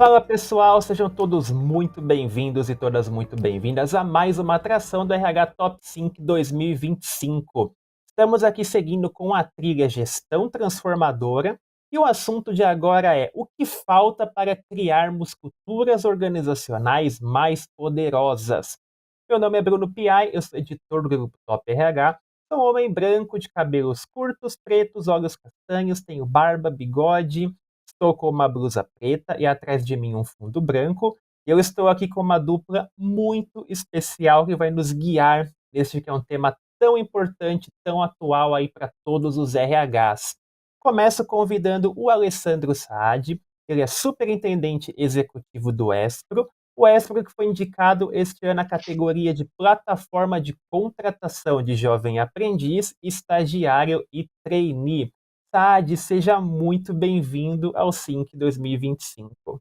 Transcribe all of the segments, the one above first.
Fala pessoal, sejam todos muito bem-vindos e todas muito bem-vindas a mais uma atração do RH Top 5 2025. Estamos aqui seguindo com a trilha Gestão Transformadora e o assunto de agora é o que falta para criarmos culturas organizacionais mais poderosas. Meu nome é Bruno Piai, eu sou editor do Grupo Top RH, sou um homem branco de cabelos curtos, pretos, olhos castanhos, tenho barba, bigode. Estou com uma blusa preta e atrás de mim um fundo branco. E eu estou aqui com uma dupla muito especial que vai nos guiar neste que é um tema tão importante, tão atual aí para todos os RHs. Começo convidando o Alessandro Saad, ele é superintendente executivo do Espro. O Espro que foi indicado este ano à categoria de plataforma de contratação de jovem aprendiz, estagiário e trainee. Saad, seja muito bem-vindo ao Sync 2025.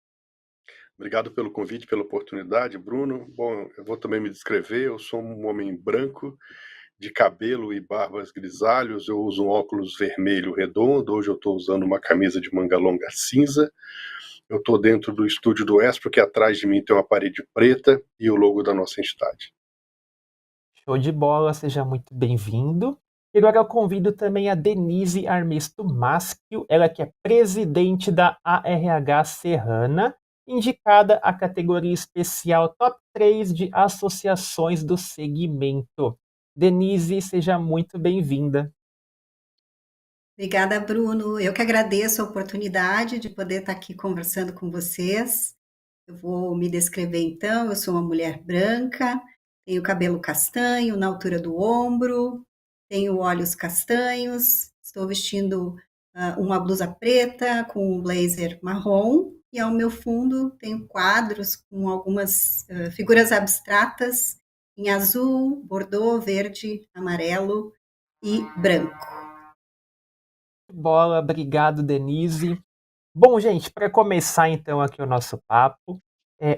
Obrigado pelo convite, pela oportunidade, Bruno. Bom, eu vou também me descrever. Eu sou um homem branco, de cabelo e barbas grisalhos. Eu uso um óculos vermelho redondo. Hoje eu estou usando uma camisa de manga longa cinza. Eu estou dentro do estúdio do ESPRO, porque atrás de mim tem uma parede preta e o logo da nossa entidade. Show de bola, seja muito bem-vindo. E agora eu convido também a Denise Armesto Maschio, ela que é presidente da ARH Serrana, indicada à categoria especial Top 3 de associações do segmento. Denise, seja muito bem-vinda. Obrigada, Bruno. Eu que agradeço a oportunidade de poder estar aqui conversando com vocês. Eu vou me descrever então. Eu sou uma mulher branca, tenho cabelo castanho na altura do ombro, tenho olhos castanhos, estou vestindo uma blusa preta com um blazer marrom e ao meu fundo tenho quadros com algumas figuras abstratas em azul, bordô, verde, amarelo e branco. Bola, obrigado, Denise. Bom, gente, para começar então aqui o nosso papo,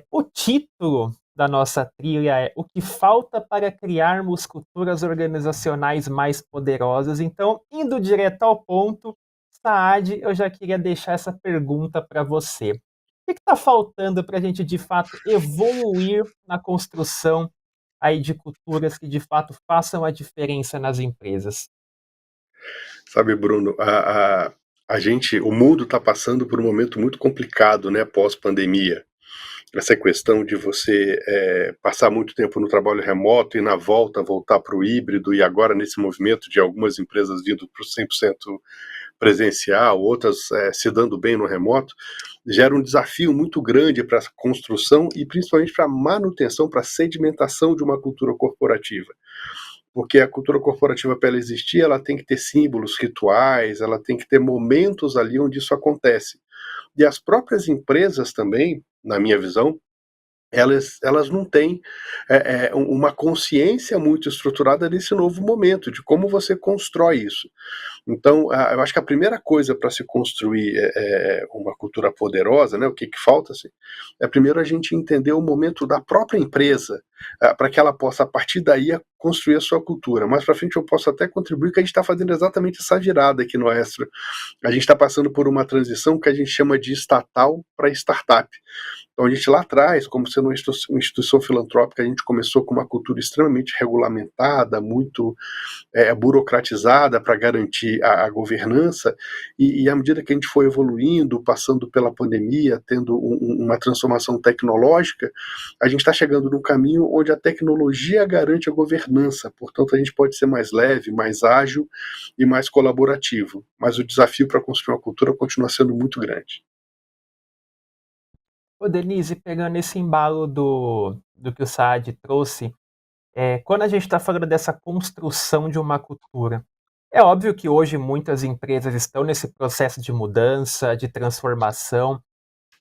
o título da nossa trilha é O que falta para criarmos culturas organizacionais mais poderosas. Então, indo direto ao ponto, Saad, eu já queria deixar essa pergunta para você. O que está faltando para a gente de fato evoluir na construção aí de culturas que de fato façam a diferença nas empresas? Sabe, Bruno, o mundo está passando por um momento muito complicado, né, pós-pandemia. Essa questão de você passar muito tempo no trabalho remoto e na voltar para o híbrido, e agora nesse movimento de algumas empresas vindo para o 100% presencial, outras se dando bem no remoto, gera um desafio muito grande para a construção e principalmente para a manutenção, para a sedimentação de uma cultura corporativa. Porque a cultura corporativa, para ela existir, ela tem que ter símbolos, rituais, ela tem que ter momentos ali onde isso acontece. E as próprias empresas também, na minha visão, elas não têm uma consciência muito estruturada nesse novo momento, de como você constrói isso. Então, eu acho que a primeira coisa para se construir uma cultura poderosa, né, o que falta, assim, é primeiro a gente entender o momento da própria empresa, para que ela possa, a partir daí, construir a sua cultura. Mais para frente eu posso até contribuir, que a gente está fazendo exatamente essa virada aqui no Extra. A gente está passando por uma transição que a gente chama de estatal para startup. Então, a gente lá atrás, como sendo uma instituição filantrópica, a gente começou com uma cultura extremamente regulamentada, muito burocratizada para garantir a governança, e à medida que a gente foi evoluindo, passando pela pandemia, tendo uma transformação tecnológica, a gente está chegando num caminho onde a tecnologia garante a governança, portanto a gente pode ser mais leve, mais ágil e mais colaborativo, mas o desafio para construir uma cultura continua sendo muito grande. Ô Denise, pegando esse embalo do que o Saad trouxe, quando a gente está falando dessa construção de uma cultura, é óbvio que hoje muitas empresas estão nesse processo de mudança, de transformação,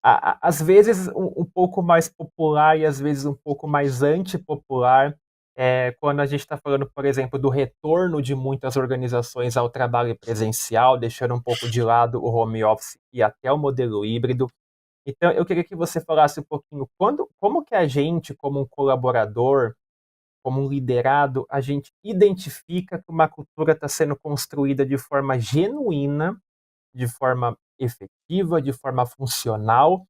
às vezes um pouco mais popular e às vezes um pouco mais antipopular, quando a gente está falando, por exemplo, do retorno de muitas organizações ao trabalho presencial, deixando um pouco de lado o home office e até o modelo híbrido. Então, eu queria que você falasse um pouquinho como que a gente, como um colaborador, como um liderado, a gente identifica que uma cultura está sendo construída de forma genuína, de forma efetiva, de forma funcional,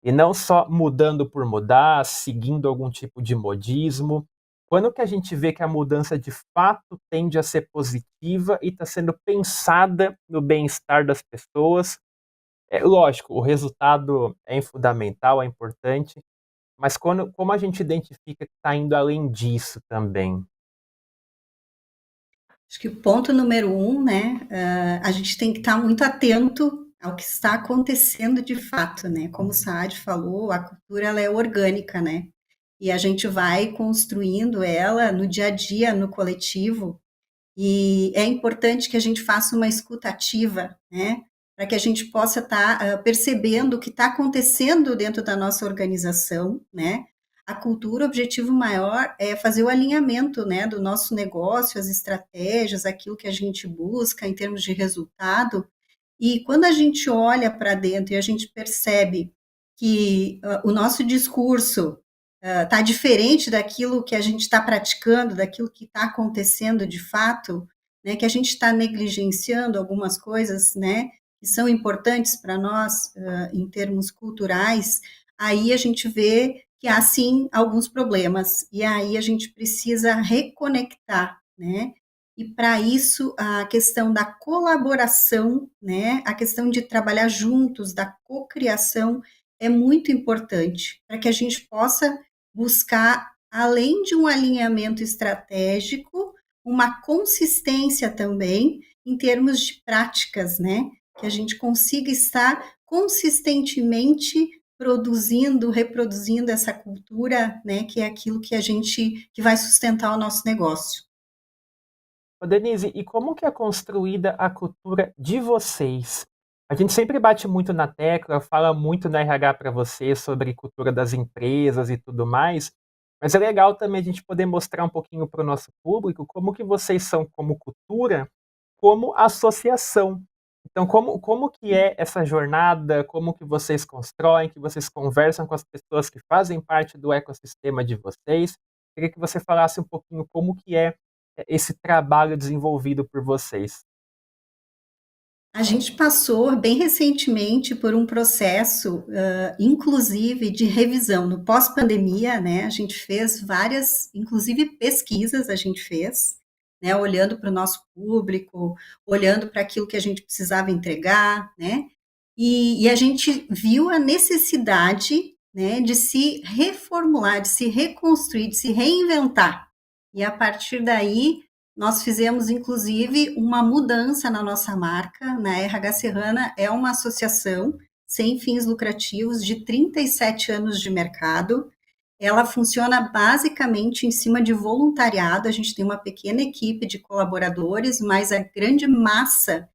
E não só mudando por mudar, seguindo algum tipo de modismo. Quando que a gente vê que a mudança de fato tende a ser positiva e está sendo pensada no bem-estar das pessoas? É lógico, o resultado é fundamental, é importante, mas como a gente identifica que está indo além disso também? Acho que o ponto número um, né, a gente tem que estar muito atento ao que está acontecendo de fato, né? Como o Saad falou, a cultura ela é orgânica, né? E a gente vai construindo ela no dia a dia, no coletivo, e é importante que a gente faça uma escuta ativa, né? Para que a gente possa estar percebendo o que está acontecendo dentro da nossa organização, né? A cultura, o objetivo maior é fazer o alinhamento, né, do nosso negócio, as estratégias, aquilo que a gente busca em termos de resultado. E quando a gente olha para dentro e a gente percebe que o nosso discurso está diferente daquilo que a gente está praticando, daquilo que está acontecendo de fato, né, que a gente está negligenciando algumas coisas, né, que são importantes para nós em termos culturais, aí a gente vê que há sim alguns problemas e aí a gente precisa reconectar, né? E para isso a questão da colaboração, né, a questão de trabalhar juntos, da cocriação é muito importante para que a gente possa buscar, além de um alinhamento estratégico, uma consistência também em termos de práticas, né? Que a gente consiga estar consistentemente produzindo, reproduzindo essa cultura, né? Que é aquilo que a gente que vai sustentar o nosso negócio. Ô Denise, e como que é construída a cultura de vocês? A gente sempre bate muito na tecla, fala muito na RH para você sobre cultura das empresas e tudo mais, mas é legal também a gente poder mostrar um pouquinho para o nosso público como que vocês são como cultura, como associação. Então, como que é essa jornada, como que vocês constroem, que vocês conversam com as pessoas que fazem parte do ecossistema de vocês? Queria que você falasse um pouquinho como que é esse trabalho desenvolvido por vocês. A gente passou bem recentemente por um processo, inclusive de revisão no pós-pandemia, né? A gente fez várias, inclusive pesquisas, a gente fez, né? Olhando para o nosso público, olhando para aquilo que a gente precisava entregar, né? E a gente viu a necessidade, né, de se reformular, de se reconstruir, de se reinventar. E a partir daí, nós fizemos, inclusive, uma mudança na nossa marca. Na RH Serrana é uma associação sem fins lucrativos de 37 anos de mercado. Ela funciona basicamente em cima de voluntariado. A gente tem uma pequena equipe de colaboradores, mas a grande massa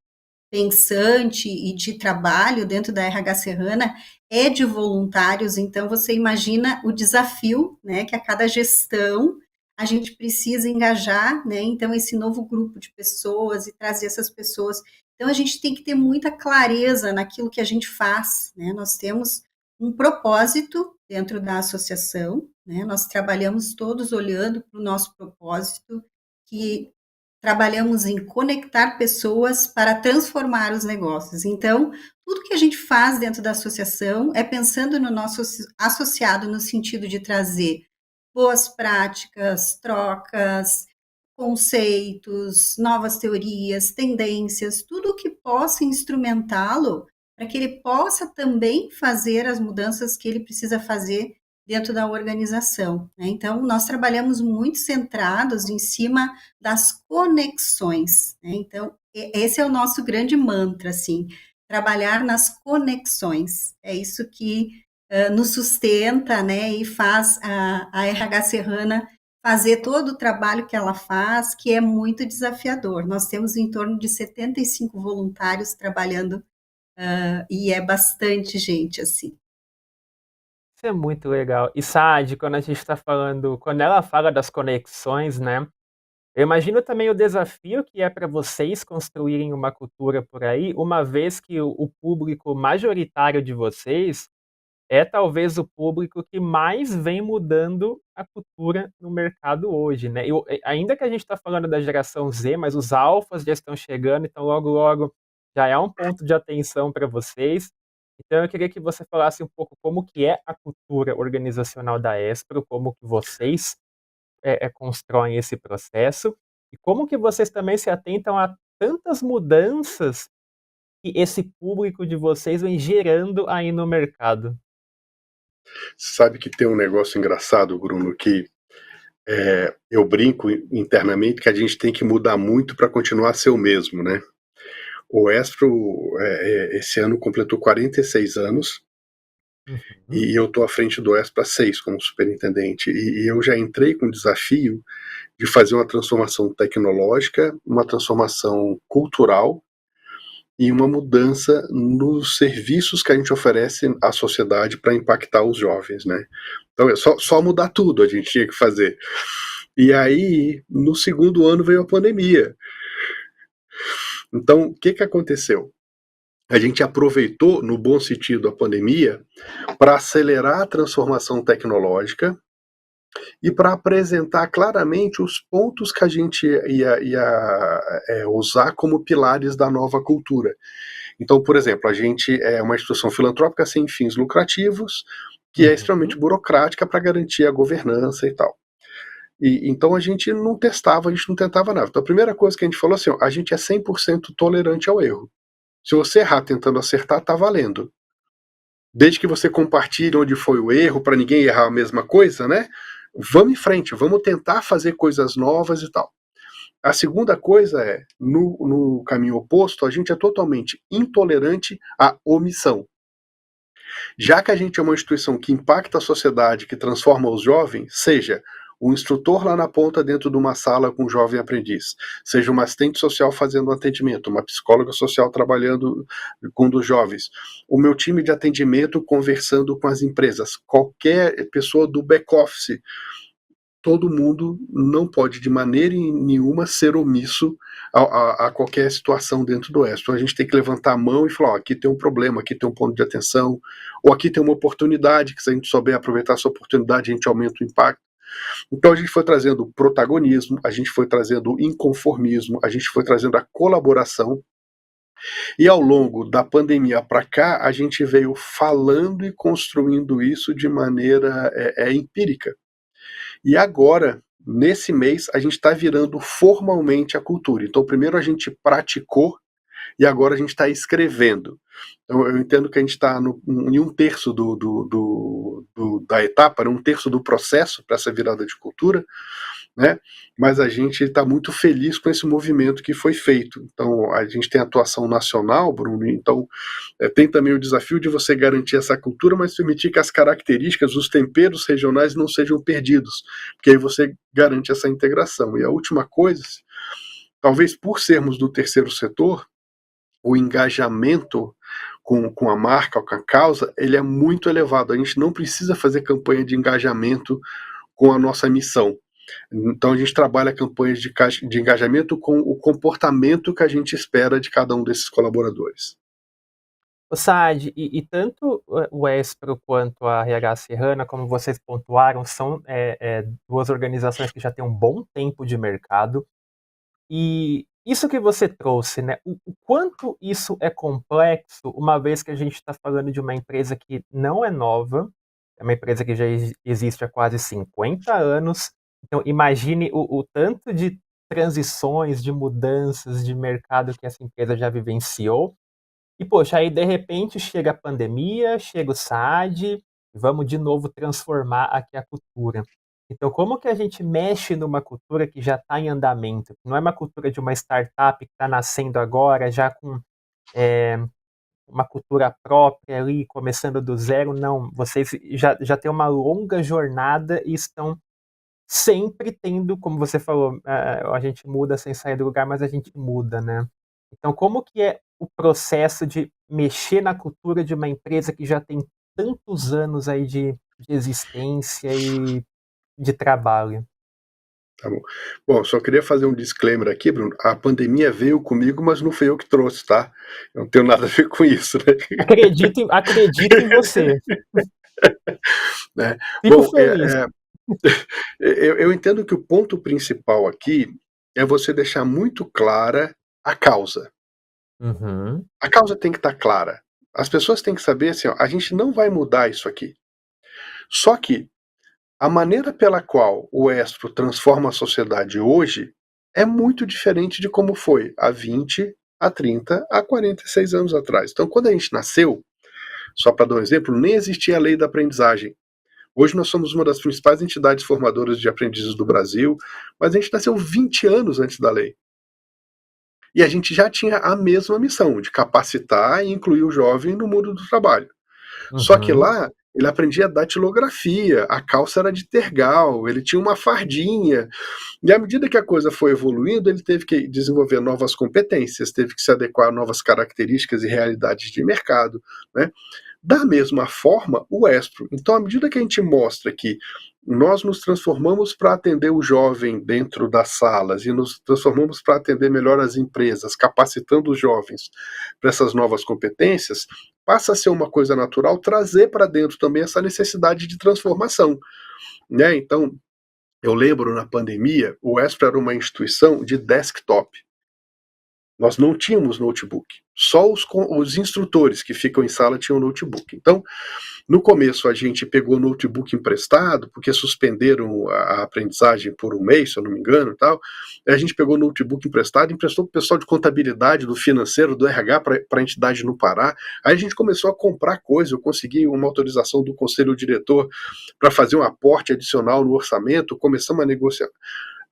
pensante e de trabalho dentro da RH Serrana é de voluntários, então você imagina o desafio, né, que a cada gestão a gente precisa engajar, né, então esse novo grupo de pessoas e trazer essas pessoas. Então a gente tem que ter muita clareza naquilo que a gente faz, né, nós temos um propósito dentro da associação, né, nós trabalhamos todos olhando para o nosso propósito, que trabalhamos em conectar pessoas para transformar os negócios. Então, tudo que a gente faz dentro da associação é pensando no nosso associado no sentido de trazer boas práticas, trocas, conceitos, novas teorias, tendências, tudo que possa instrumentá-lo para que ele possa também fazer as mudanças que ele precisa fazer dentro da organização, né? Então, nós trabalhamos muito centrados em cima das conexões, né? Então, esse é o nosso grande mantra, assim, trabalhar nas conexões. É isso que nos sustenta, né? E faz a RH Serrana fazer todo o trabalho que ela faz, que é muito desafiador. Nós temos em torno de 75 voluntários trabalhando e é bastante gente, assim. Isso é muito legal. E Saad, quando a gente está falando, quando ela fala das conexões, né? Eu imagino também o desafio que é para vocês construírem uma cultura por aí, uma vez que o público majoritário de vocês é talvez o público que mais vem mudando a cultura no mercado hoje, né? Ainda que a gente está falando da geração Z, mas os alfas já estão chegando, então logo logo já é um ponto de atenção para vocês. Então eu queria que você falasse um pouco como que é a cultura organizacional da Espro, como que vocês constroem esse processo e como que vocês também se atentam a tantas mudanças que esse público de vocês vem gerando aí no mercado. Sabe que tem um negócio engraçado, Bruno, que eu brinco internamente que a gente tem que mudar muito para continuar a ser o mesmo, né? O Espro, esse ano, completou 46 anos Uhum, e eu estou à frente do Espro há 6 como superintendente. E eu já entrei com o desafio de fazer uma transformação tecnológica, uma transformação cultural e uma mudança nos serviços que a gente oferece à sociedade para impactar os jovens, né? Então, só mudar tudo a gente tinha que fazer. E aí, no segundo ano veio a pandemia. Então, o que aconteceu? A gente aproveitou, no bom sentido, a pandemia para acelerar a transformação tecnológica e para apresentar claramente os pontos que a gente ia usar como pilares da nova cultura. Então, por exemplo, a gente é uma instituição filantrópica sem fins lucrativos, que é extremamente uhum. burocrática para garantir a governança e tal. Então a gente não testava, a gente não tentava nada. Então a primeira coisa que a gente falou assim, ó, a gente é 100% tolerante ao erro. Se você errar tentando acertar, tá valendo. Desde que você compartilhe onde foi o erro, para ninguém errar a mesma coisa, né? Vamos em frente, vamos tentar fazer coisas novas e tal. A segunda coisa é, no caminho oposto, a gente é totalmente intolerante à omissão. Já que a gente é uma instituição que impacta a sociedade, que transforma os jovens, seja o instrutor lá na ponta dentro de uma sala com um jovem aprendiz, seja uma assistente social fazendo um atendimento, uma psicóloga social trabalhando com um dos jovens, o meu time de atendimento conversando com as empresas, qualquer pessoa do back-office, todo mundo não pode de maneira nenhuma ser omisso a qualquer situação dentro do ESP. Então a gente tem que levantar a mão e falar, ó, aqui tem um problema, aqui tem um ponto de atenção, ou aqui tem uma oportunidade, que se a gente souber aproveitar essa oportunidade, a gente aumenta o impacto. Então a gente foi trazendo protagonismo, a gente foi trazendo inconformismo, a gente foi trazendo a colaboração, e ao longo da pandemia para cá, a gente veio falando e construindo isso de maneira empírica. E agora, nesse mês, a gente está virando formalmente a cultura. Então, primeiro a gente praticou e agora a gente está escrevendo. Então, eu entendo que a gente está em um terço da etapa, né, um terço do processo para essa virada de cultura, né? Mas a gente está muito feliz com esse movimento que foi feito. Então, a gente tem atuação nacional, Bruno, então tem também o desafio de você garantir essa cultura, mas permitir que as características, os temperos regionais não sejam perdidos, porque aí você garante essa integração. E a última coisa, talvez por sermos do terceiro setor, o engajamento com a marca, com a causa, ele é muito elevado. A gente não precisa fazer campanha de engajamento com a nossa missão. Então a gente trabalha campanhas de engajamento com o comportamento que a gente espera de cada um desses colaboradores. O Saad, e tanto o Espro quanto a RH Serrana, como vocês pontuaram, são duas organizações que já têm um bom tempo de mercado. E isso que você trouxe, né? O quanto isso é complexo, uma vez que a gente está falando de uma empresa que não é nova, é uma empresa que já existe há quase 50 anos. Então, imagine o tanto de transições, de mudanças de mercado que essa empresa já vivenciou. E, poxa, aí de repente chega a pandemia, chega o SAD, vamos de novo transformar aqui a cultura. Então, como que a gente mexe numa cultura que já está em andamento? Não é uma cultura de uma startup que está nascendo agora, já com é, uma cultura própria ali, começando do zero. Não, vocês já têm uma longa jornada e estão sempre tendo, como você falou, a gente muda sem sair do lugar, mas a gente muda, né? Então, como que é o processo de mexer na cultura de uma empresa que já tem tantos anos aí de existência e de trabalho? Tá bom. Bom, só queria fazer um disclaimer aqui, Bruno. A pandemia veio comigo, mas não foi eu que trouxe, tá? Eu não tenho nada a ver com isso, né? Acredito em você. Né? Fico Bom, feliz. eu entendo que o ponto principal aqui é você deixar muito clara a causa. Uhum, A causa tem que estar clara. As pessoas têm que saber assim, ó, a gente não vai mudar isso aqui. Só que a maneira pela qual o Estro transforma a sociedade hoje é muito diferente de como foi há 20, há 30, há 46 anos atrás. Então, quando a gente nasceu, só para dar um exemplo, nem existia a lei da aprendizagem. Hoje nós somos uma das principais entidades formadoras de aprendizes do Brasil, mas a gente nasceu 20 anos antes da lei. E a gente já tinha a mesma missão, de capacitar e incluir o jovem no mundo do trabalho. Só que lá ele aprendia datilografia, a calça era de tergal, ele tinha uma fardinha. E à medida que a coisa foi evoluindo, ele teve que desenvolver novas competências, teve que se adequar a novas características e realidades de mercado, né? Da mesma forma, o Estro. Então, à medida que a gente mostra que nós nos transformamos para atender o jovem dentro das salas e nos transformamos para atender melhor as empresas, capacitando os jovens para essas novas competências, passa a ser uma coisa natural trazer para dentro também essa necessidade de transformação, né? Então, eu lembro na pandemia, o Estro era uma instituição de desktop. Nós não tínhamos notebook. Só os instrutores que ficam em sala tinham notebook. Então, no começo a gente pegou notebook emprestado, porque suspenderam a aprendizagem por um mês, se eu não me engano, e tal. Aí a gente pegou notebook emprestado, emprestou para o pessoal de contabilidade, do financeiro, do RH, para a entidade no Pará. Aí a gente começou a comprar coisa, eu consegui uma autorização do conselho diretor para fazer um aporte adicional no orçamento, começamos a negociar.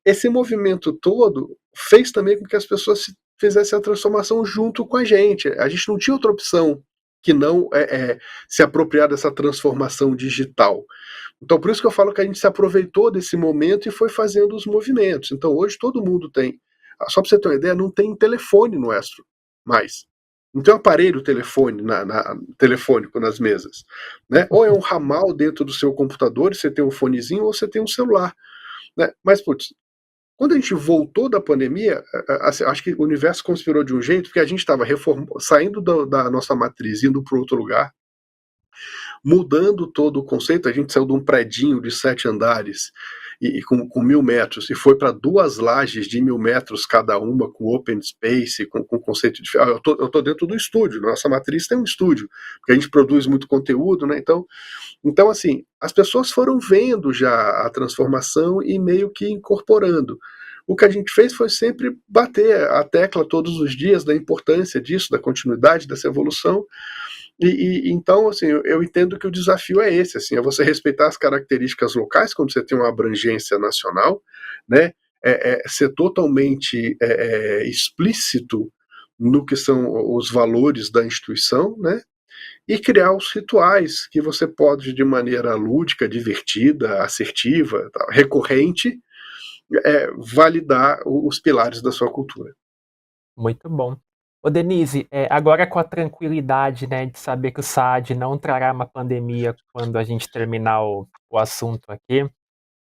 Esse movimento todo fez também com que as pessoas fizessem a transformação junto com a gente. A gente não tinha outra opção que não se apropriar dessa transformação digital. Então, por isso que eu falo que a gente se aproveitou desse momento e foi fazendo os movimentos. Então, hoje todo mundo tem. Só para você ter uma ideia, não tem telefone no Estro mais. Não tem um aparelho telefônico nas mesas. Né? Ou é um ramal dentro do seu computador, e você tem um fonezinho, ou você tem um celular. Né? Mas, putz, quando a gente voltou da pandemia, assim, acho que o universo conspirou de um jeito, porque a gente estava saindo da nossa matriz, indo para outro lugar, mudando todo o conceito. A gente saiu de um predinho de 7 andares e com 1.000 metros e foi para 2 lajes de 1.000 metros cada uma, com open space, com conceito de... eu tô dentro do estúdio, nossa matriz tem um estúdio, porque a gente produz muito conteúdo, né? Então, assim, as pessoas foram vendo já a transformação e meio que incorporando. O que a gente fez foi sempre bater a tecla todos os dias da importância disso, da continuidade dessa evolução. Então, assim, eu entendo que o desafio é esse, assim, é você respeitar as características locais quando você tem uma abrangência nacional, né? Ser totalmente explícito no que são os valores da instituição, né? E criar os rituais que você pode, de maneira lúdica, divertida, assertiva, recorrente, validar os pilares da sua cultura. Muito bom. Ô Denise, agora com a tranquilidade, né, de saber que o SAAD não trará uma pandemia quando a gente terminar o assunto aqui,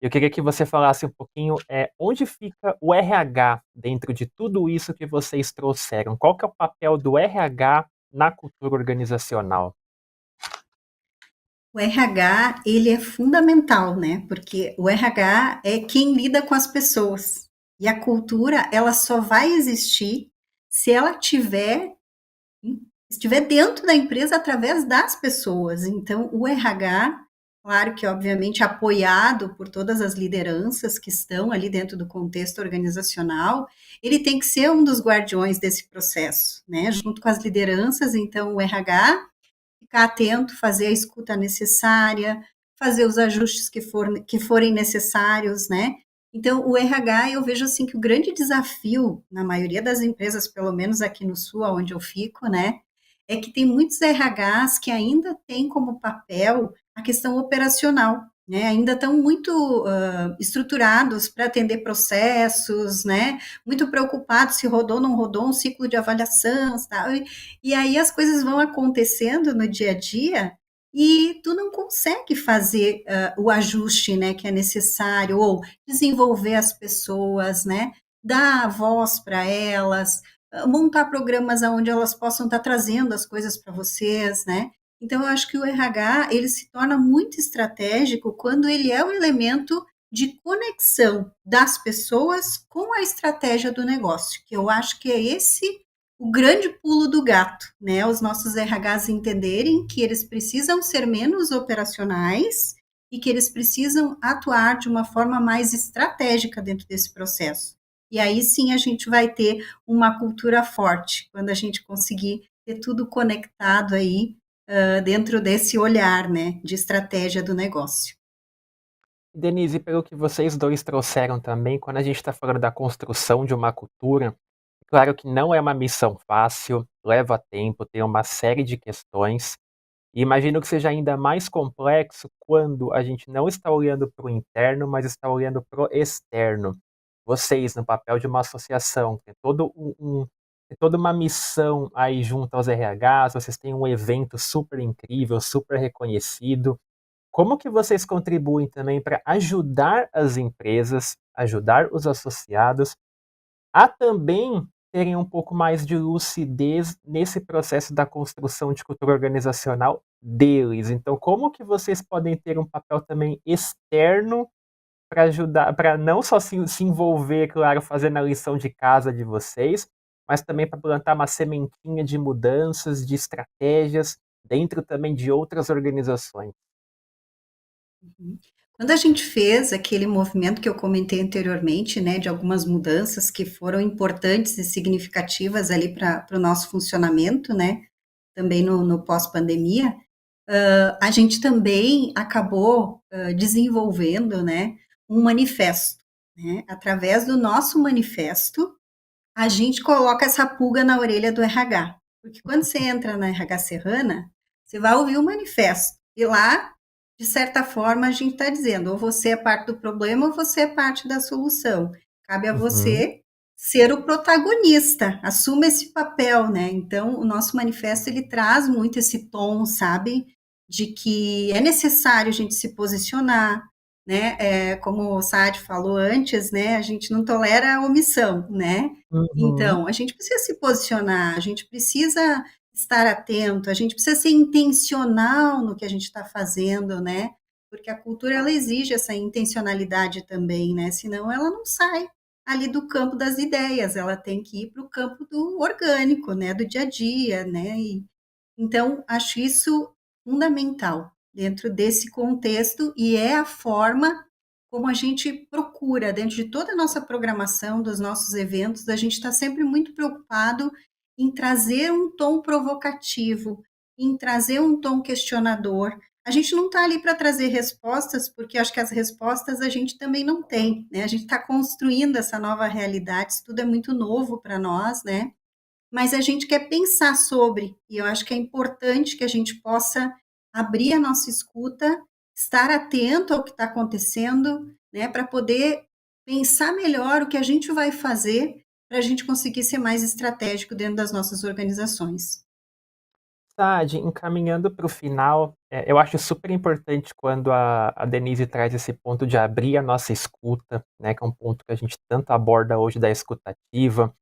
eu queria que você falasse um pouquinho onde fica o RH dentro de tudo isso que vocês trouxeram. Qual que é o papel do RH na cultura organizacional? O RH, ele é fundamental, né? Porque o RH é quem lida com as pessoas. E a cultura, ela só vai existir se ela estiver dentro da empresa através das pessoas. Então, o RH, claro que obviamente apoiado por todas as lideranças que estão ali dentro do contexto organizacional, ele tem que ser um dos guardiões desse processo, né? Junto com as lideranças, então o RH ficar atento, fazer a escuta necessária, fazer os ajustes que forem necessários, né? Então, o RH, eu vejo assim que o grande desafio, na maioria das empresas, pelo menos aqui no Sul, onde eu fico, né, é que tem muitos RHs que ainda têm como papel a questão operacional, né, ainda estão muito estruturados para atender processos, né, muito preocupados se rodou ou não rodou um ciclo de avaliação, tal, e aí as coisas vão acontecendo no dia a dia e tu não consegue fazer o ajuste, né, que é necessário, ou desenvolver as pessoas, né, dar voz para elas, montar programas onde elas possam estar trazendo as coisas para vocês, né? Então, eu acho que o RH, ele se torna muito estratégico quando ele é o elemento de conexão das pessoas com a estratégia do negócio, que eu acho que é esse o grande pulo do gato, né? Os nossos RHs entenderem que eles precisam ser menos operacionais e que eles precisam atuar de uma forma mais estratégica dentro desse processo. E aí sim a gente vai ter uma cultura forte, quando a gente conseguir ter tudo conectado aí dentro desse olhar, né, de estratégia do negócio. Denise, pelo que vocês dois trouxeram também, quando a gente está falando da construção de uma cultura, claro que não é uma missão fácil, leva tempo, tem uma série de questões, e imagino que seja ainda mais complexo quando a gente não está olhando para o interno, mas está olhando para o externo. Vocês, no papel de uma associação, tem toda uma missão aí junto aos RHs, vocês têm um evento super incrível, super reconhecido. Como que vocês contribuem também para ajudar as empresas, ajudar os associados a também terem um pouco mais de lucidez nesse processo da construção de cultura organizacional deles? Então, como que vocês podem ter um papel também externo para ajudar, para não só se envolver, claro, fazendo a lição de casa de vocês, mas também para plantar uma sementinha de mudanças, de estratégias dentro também de outras organizações? Uhum. Quando a gente fez aquele movimento que eu comentei anteriormente, né, de algumas mudanças que foram importantes e significativas ali para o nosso funcionamento, né, também no pós-pandemia, a gente também acabou desenvolvendo, né, um manifesto, né, através do nosso manifesto, a gente coloca essa pulga na orelha do RH, porque quando você entra na RH Serrana, você vai ouvir o manifesto, e lá, de certa forma, a gente está dizendo, ou você é parte do problema, ou você é parte da solução. Cabe a Uhum, você ser o protagonista, assuma esse papel, né? Então, o nosso manifesto, ele traz muito esse tom, sabe? De que é necessário a gente se posicionar, né? Como o Saad falou antes, né? A gente não tolera a omissão, né? uhum. Então, a gente precisa se posicionar, a gente precisa estar atento, a gente precisa ser intencional no que a gente está fazendo, né? Porque a cultura ela exige essa intencionalidade também, né? Senão ela não sai ali do campo das ideias, ela tem que ir para o campo do orgânico, né? Do dia a dia, né? Então, acho isso fundamental dentro desse contexto e é a forma como a gente procura, dentro de toda a nossa programação, dos nossos eventos, a gente está sempre muito preocupado em trazer um tom provocativo, em trazer um tom questionador. A gente não está ali para trazer respostas, porque acho que as respostas a gente também não tem, né? A gente está construindo essa nova realidade, isso tudo é muito novo para nós, né? Mas a gente quer pensar sobre, e eu acho que é importante que a gente possa abrir a nossa escuta, estar atento ao que está acontecendo, né, para poder pensar melhor o que a gente vai fazer para a gente conseguir ser mais estratégico dentro das nossas organizações. Saad, encaminhando para o final, eu acho super importante quando a Denise traz esse ponto de abrir a nossa escuta, né, que é um ponto que a gente tanto aborda hoje da escutativa,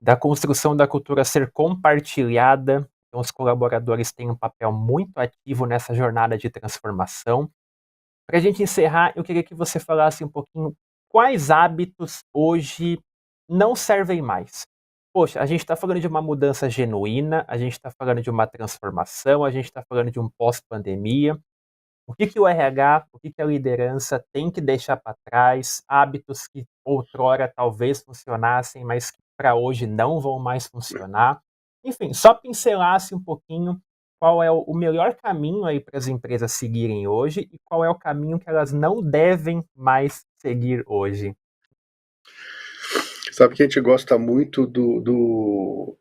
da construção da cultura ser compartilhada. Então, os colaboradores têm um papel muito ativo nessa jornada de transformação. Para a gente encerrar, eu queria que você falasse um pouquinho quais hábitos hoje não servem mais. Poxa, a gente está falando de uma mudança genuína, a gente está falando de uma transformação, a gente está falando de um pós-pandemia. O que que o RH, o que que a liderança tem que deixar para trás? Hábitos que outrora talvez funcionassem, mas que para hoje não vão mais funcionar. Enfim, só pincelasse um pouquinho qual é o melhor caminho aí para as empresas seguirem hoje e qual é o caminho que elas não devem mais seguir hoje. Sabe que a gente gosta muito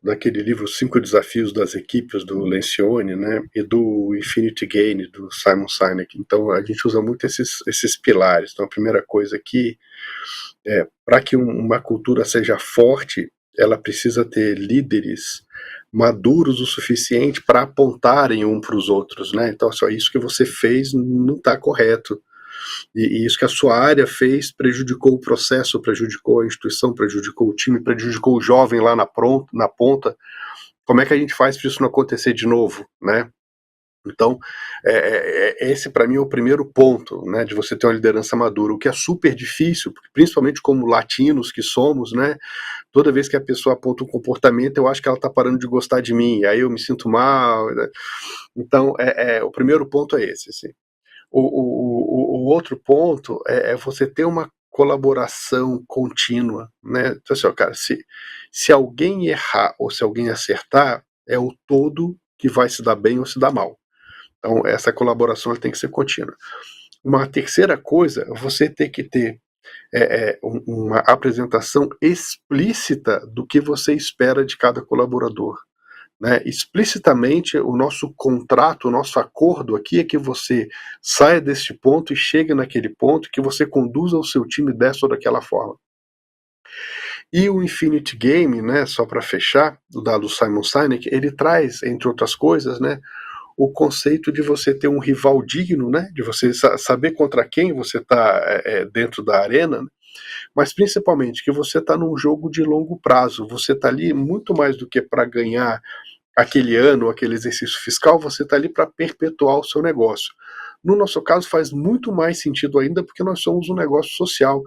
daquele livro Cinco Desafios das Equipes, do Lencioni, né? E do Infinity Gain, do Simon Sinek. Então a gente usa muito esses pilares. Então a primeira coisa aqui é, para que uma cultura seja forte, ela precisa ter líderes maduros o suficiente para apontarem um para os outros, né? Então, só isso que você fez não está correto. E isso que a sua área fez prejudicou o processo, prejudicou a instituição, prejudicou o time, prejudicou o jovem lá na ponta. Como é que a gente faz para isso não acontecer de novo, né? Então, esse para mim é o primeiro ponto, né, de você ter uma liderança madura, o que é super difícil, principalmente como latinos que somos, né, toda vez que a pessoa aponta um comportamento, eu acho que ela está parando de gostar de mim, aí eu me sinto mal, né? Então, o primeiro ponto é esse, assim. O outro ponto é você ter uma colaboração contínua, né, então assim, ó, cara, se alguém errar ou se alguém acertar, é o todo que vai se dar bem ou se dar mal. Então, essa colaboração ela tem que ser contínua. Uma terceira coisa, você tem que ter uma apresentação explícita do que você espera de cada colaborador. Né? Explicitamente, o nosso contrato, o nosso acordo aqui é que você saia deste ponto e chegue naquele ponto, que você conduza o seu time dessa ou daquela forma. E o Infinity Game, né, só para fechar, do Simon Sinek, ele traz, entre outras coisas, né, o conceito de você ter um rival digno, né, de você saber contra quem você está dentro da arena, né, mas principalmente que você está num jogo de longo prazo, você está ali muito mais do que para ganhar aquele ano, aquele exercício fiscal, você está ali para perpetuar o seu negócio. No nosso caso faz muito mais sentido ainda porque nós somos um negócio social.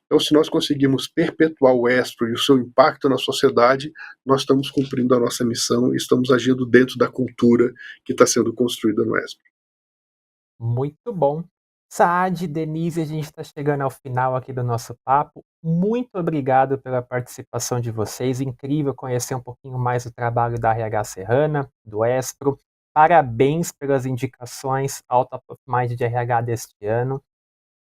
Então, se nós conseguimos perpetuar o Espro e o seu impacto na sociedade, nós estamos cumprindo a nossa missão e estamos agindo dentro da cultura que está sendo construída no Espro. Muito bom. Saad, Denise, a gente está chegando ao final aqui do nosso papo. Muito obrigado pela participação de vocês. Incrível conhecer um pouquinho mais do trabalho da RH Serrana, do Espro. Parabéns pelas indicações ao Top of Mind de RH deste ano.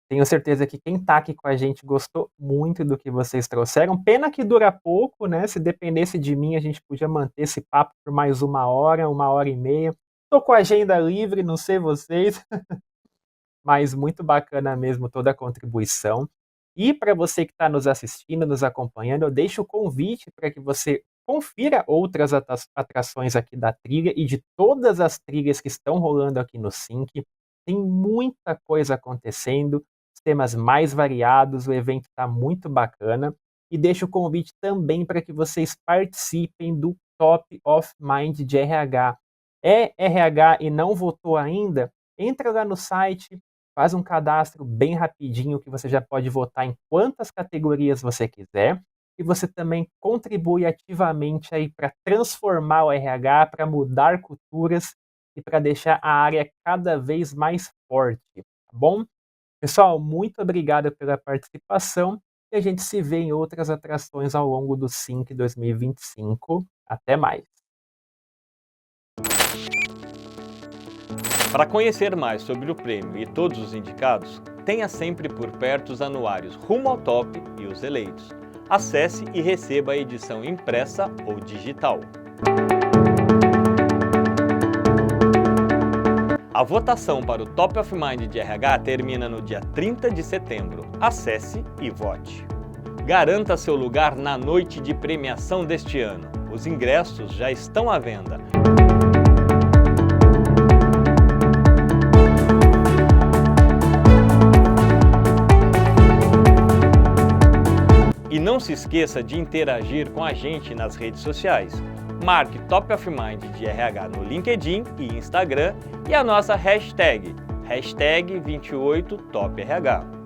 Tenho certeza que quem está aqui com a gente gostou muito do que vocês trouxeram. Pena que dura pouco, né? Se dependesse de mim, a gente podia manter esse papo por mais 1 hora e meia. Estou com a agenda livre, não sei vocês, mas muito bacana mesmo toda a contribuição. E para você que está nos assistindo, nos acompanhando, eu deixo o convite para que você confira outras atrações aqui da trilha e de todas as trilhas que estão rolando aqui no Sync. Tem muita coisa acontecendo, temas mais variados, o evento está muito bacana. E deixo o convite também para que vocês participem do Top of Mind de RH. É RH e não votou ainda? Entra lá no site, faz um cadastro bem rapidinho que você já pode votar em quantas categorias você quiser. E você também contribui ativamente aí para transformar o RH, para mudar culturas e para deixar a área cada vez mais forte, tá bom? Pessoal, muito obrigado pela participação e a gente se vê em outras atrações ao longo do Sync 2025. Até mais! Para conhecer mais sobre o prêmio e todos os indicados, tenha sempre por perto os anuários Rumo ao Top e os eleitos. Acesse e receba a edição impressa ou digital. A votação para o Top of Mind de RH termina no dia 30 de setembro. Acesse e vote. Garanta seu lugar na noite de premiação deste ano. Os ingressos já estão à venda. E não se esqueça de interagir com a gente nas redes sociais. Marque Top of Mind de RH no LinkedIn e Instagram e a nossa hashtag 28TopRH.